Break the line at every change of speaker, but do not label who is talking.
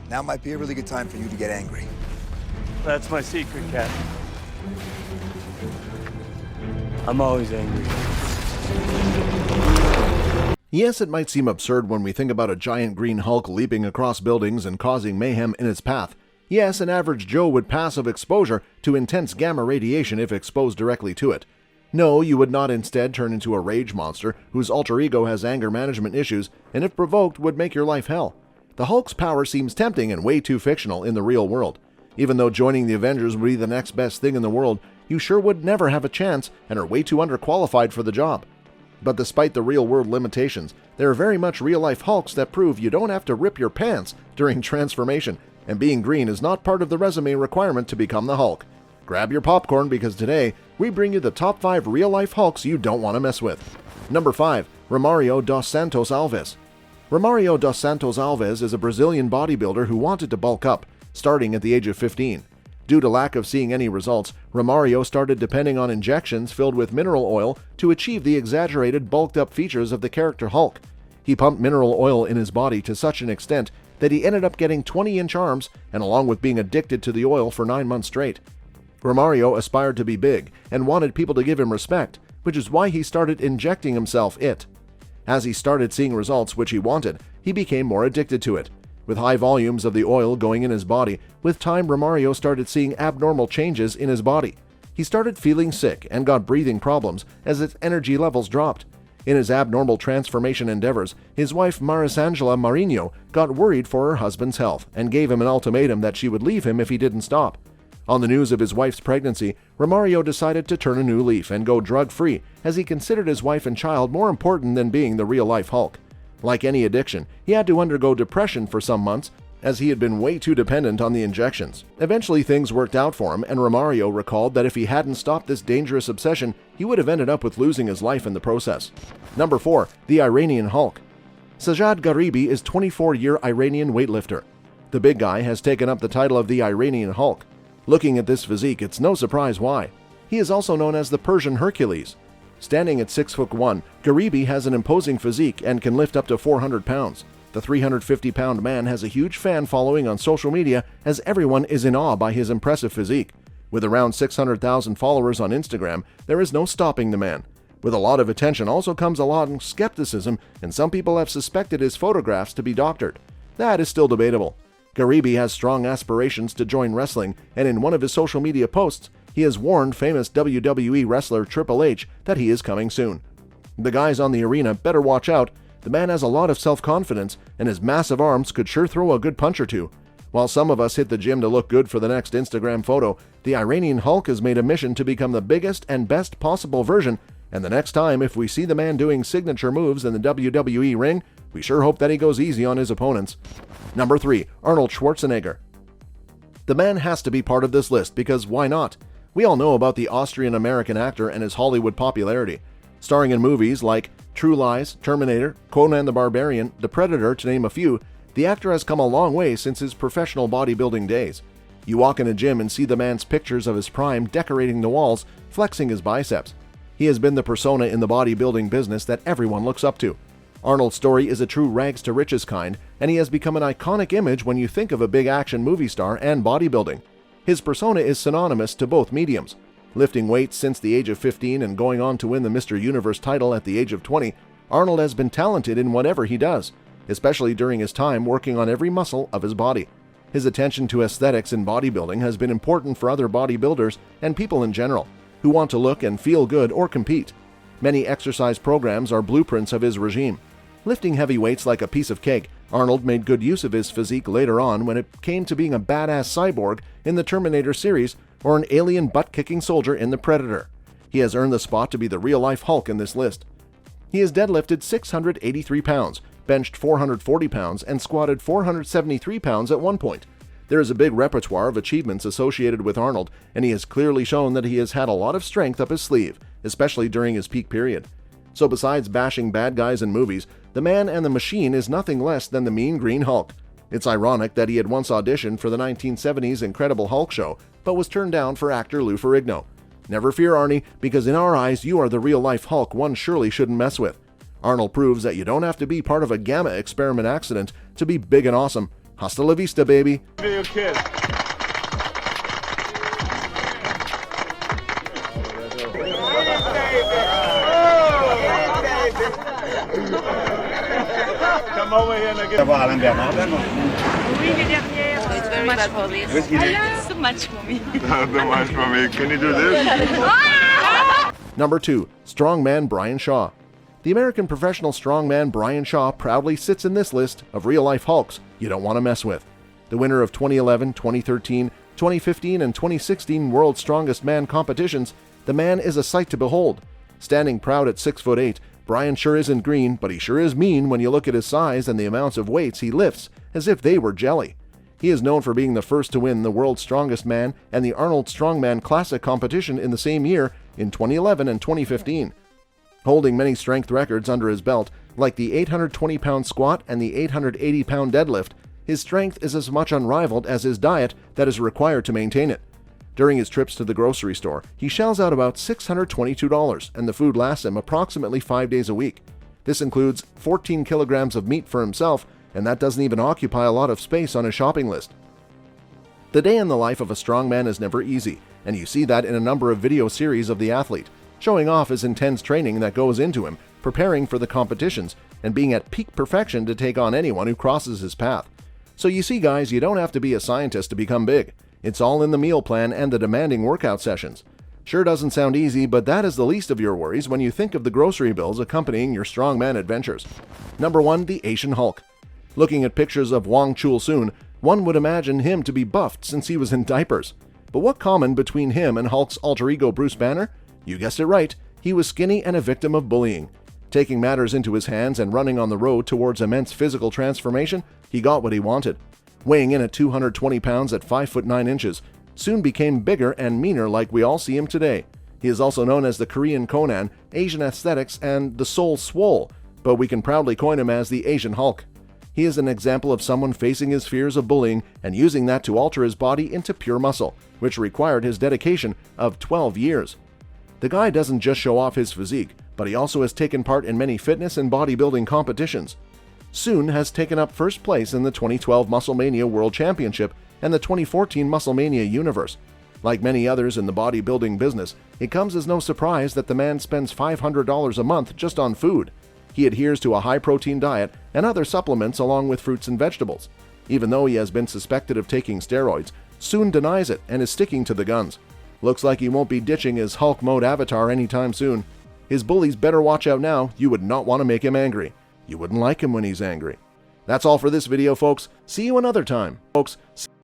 Now might be a really good time for you to get angry.
That's my secret, Cat. I'm always angry.
Yes, it might seem absurd when we think about a giant green Hulk leaping across buildings and causing mayhem in its path. Yes, an average Joe would pass of exposure to intense gamma radiation if exposed directly to it. No, you would not instead turn into a rage monster whose alter ego has anger management issues and if provoked would make your life hell. The Hulk's power seems tempting and way too fictional in the real world. Even though joining the Avengers would be the next best thing in the world, you sure would never have a chance and are way too underqualified for the job. But despite the real-world limitations, there are very much real-life Hulks that prove you don't have to rip your pants during transformation, and being green is not part of the resume requirement to become the Hulk. Grab your popcorn because today, we bring you the top 5 real-life Hulks you don't want to mess with. Number 5. Romario Dos Santos Alves. Romario Dos Santos Alves is a Brazilian bodybuilder who wanted to bulk up, starting at the age of 15. Due to lack of seeing any results, Romario started depending on injections filled with mineral oil to achieve the exaggerated, bulked-up features of the character Hulk. He pumped mineral oil in his body to such an extent that he ended up getting 20-inch arms and along with being addicted to the oil for 9 months straight. Romario aspired to be big and wanted people to give him respect, which is why he started injecting himself it. As he started seeing results which he wanted, he became more addicted to it. With high volumes of the oil going in his body, with time Romario started seeing abnormal changes in his body. He started feeling sick and got breathing problems as his energy levels dropped. In his abnormal transformation endeavors, his wife Marisangela Marinho got worried for her husband's health and gave him an ultimatum that she would leave him if he didn't stop. On the news of his wife's pregnancy, Romario decided to turn a new leaf and go drug-free as he considered his wife and child more important than being the real-life Hulk. Like any addiction, he had to undergo depression for some months as he had been way too dependent on the injections. Eventually things worked out for him and Romario recalled that if he hadn't stopped this dangerous obsession, he would have ended up with losing his life in the process. Number 4. The Iranian Hulk. Sajjad Gharibi is a 24-year Iranian weightlifter. The big guy has taken up the title of the Iranian Hulk. Looking at this physique, it's no surprise why. He is also known as the Persian Hercules. Standing at 6'1", Gharibi has an imposing physique and can lift up to 400 pounds. The 350-pound man has a huge fan following on social media as everyone is in awe by his impressive physique. With around 600,000 followers on Instagram, there is no stopping the man. With a lot of attention also comes a lot of skepticism, and some people have suspected his photographs to be doctored. That is still debatable. Gharibi has strong aspirations to join wrestling, and in one of his social media posts, he has warned famous WWE wrestler Triple H that he is coming soon. The guys on the arena better watch out. The man has a lot of self-confidence, and his massive arms could sure throw a good punch or two. While some of us hit the gym to look good for the next Instagram photo, the Iranian Hulk has made a mission to become the biggest and best possible version, and the next time if we see the man doing signature moves in the WWE ring, we sure hope that he goes easy on his opponents. Number 3. Arnold Schwarzenegger. The man has to be part of this list because why not? We all know about the Austrian-American actor and his Hollywood popularity. Starring in movies like True Lies, Terminator, Conan the Barbarian, The Predator, to name a few, the actor has come a long way since his professional bodybuilding days. You walk in a gym and see the man's pictures of his prime decorating the walls, flexing his biceps. He has been the persona in the bodybuilding business that everyone looks up to. Arnold's story is a true rags-to-riches kind, and he has become an iconic image when you think of a big action movie star and bodybuilding. His persona is synonymous to both mediums. Lifting weights since the age of 15 and going on to win the Mr. Universe title at the age of 20, Arnold has been talented in whatever he does, especially during his time working on every muscle of his body. His attention to aesthetics in bodybuilding has been important for other bodybuilders and people in general, who want to look and feel good or compete. Many exercise programs are blueprints of his regime. Lifting heavy weights like a piece of cake, Arnold made good use of his physique later on when it came to being a badass cyborg in the Terminator series or an alien butt-kicking soldier in The Predator. He has earned the spot to be the real-life Hulk in this list. He has deadlifted 683 pounds, benched 440 pounds, and squatted 473 pounds at one point. There is a big repertoire of achievements associated with Arnold, and he has clearly shown that he has had a lot of strength up his sleeve, especially during his peak period. So besides bashing bad guys in movies, the man and the machine is nothing less than the Mean Green Hulk. It's ironic that he had once auditioned for the 1970s Incredible Hulk show, but was turned down for actor Lou Ferrigno. Never fear, Arnie, because in our eyes you are the real-life Hulk one surely shouldn't mess with. Arnold proves that you don't have to be part of a gamma experiment accident to be big and awesome. Hasta la vista, baby.
Give me a kiss. Come over here and get
It's very bad for this. It's too much for me.
Not too much for me. Can you do this?
Number 2. Strongman Brian Shaw. The American professional strongman Brian Shaw proudly sits in this list of real-life hulks you don't want to mess with. The winner of 2011, 2013, 2015, and 2016 World's Strongest Man competitions, the man is a sight to behold. Standing proud at 6'8", Brian sure isn't green, but he sure is mean when you look at his size and the amounts of weights he lifts as if they were jelly. He is known for being the first to win the World's Strongest Man and the Arnold Strongman Classic competition in the same year in 2011 and 2015. Holding many strength records under his belt, like the 820-pound squat and the 880-pound deadlift, his strength is as much unrivaled as his diet that is required to maintain it. During his trips to the grocery store, he shells out about $622, and the food lasts him approximately 5 days a week. This includes 14 kilograms of meat for himself, and that doesn't even occupy a lot of space on his shopping list. The day in the life of a strongman is never easy, and you see that in a number of video series of the athlete, showing off his intense training that goes into him, preparing for the competitions, and being at peak perfection to take on anyone who crosses his path. So you see, guys, you don't have to be a scientist to become big. It's all in the meal plan and the demanding workout sessions. Sure doesn't sound easy, but that is the least of your worries when you think of the grocery bills accompanying your strongman adventures. Number 1. The Asian Hulk. Looking at pictures of Wong Chul Soon, one would imagine him to be buffed since he was in diapers. But what common between him and Hulk's alter ego Bruce Banner? You guessed it right, he was skinny and a victim of bullying. Taking matters into his hands and running on the road towards immense physical transformation, he got what he wanted. Weighing in at 220 pounds at 5'9 inches, Soon became bigger and meaner like we all see him today. He is also known as the Korean Conan, Asian Aesthetics, and the Seoul Swole, but we can proudly coin him as the Asian Hulk. He is an example of someone facing his fears of bullying and using that to alter his body into pure muscle, which required his dedication of 12 years. The guy doesn't just show off his physique, but he also has taken part in many fitness and bodybuilding competitions. Soon has taken up first place in the 2012 MuscleMania World Championship and the 2014 MuscleMania Universe. Like many others in the bodybuilding business, it comes as no surprise that the man spends $500 a month just on food. He adheres to a high-protein diet and other supplements along with fruits and vegetables. Even though he has been suspected of taking steroids, Soon denies it and is sticking to the guns. Looks like he won't be ditching his Hulk mode avatar anytime soon. His bullies better watch out now. You would not want to make him angry. You wouldn't like him when he's angry. That's all for this video, folks. See you another time. Folks.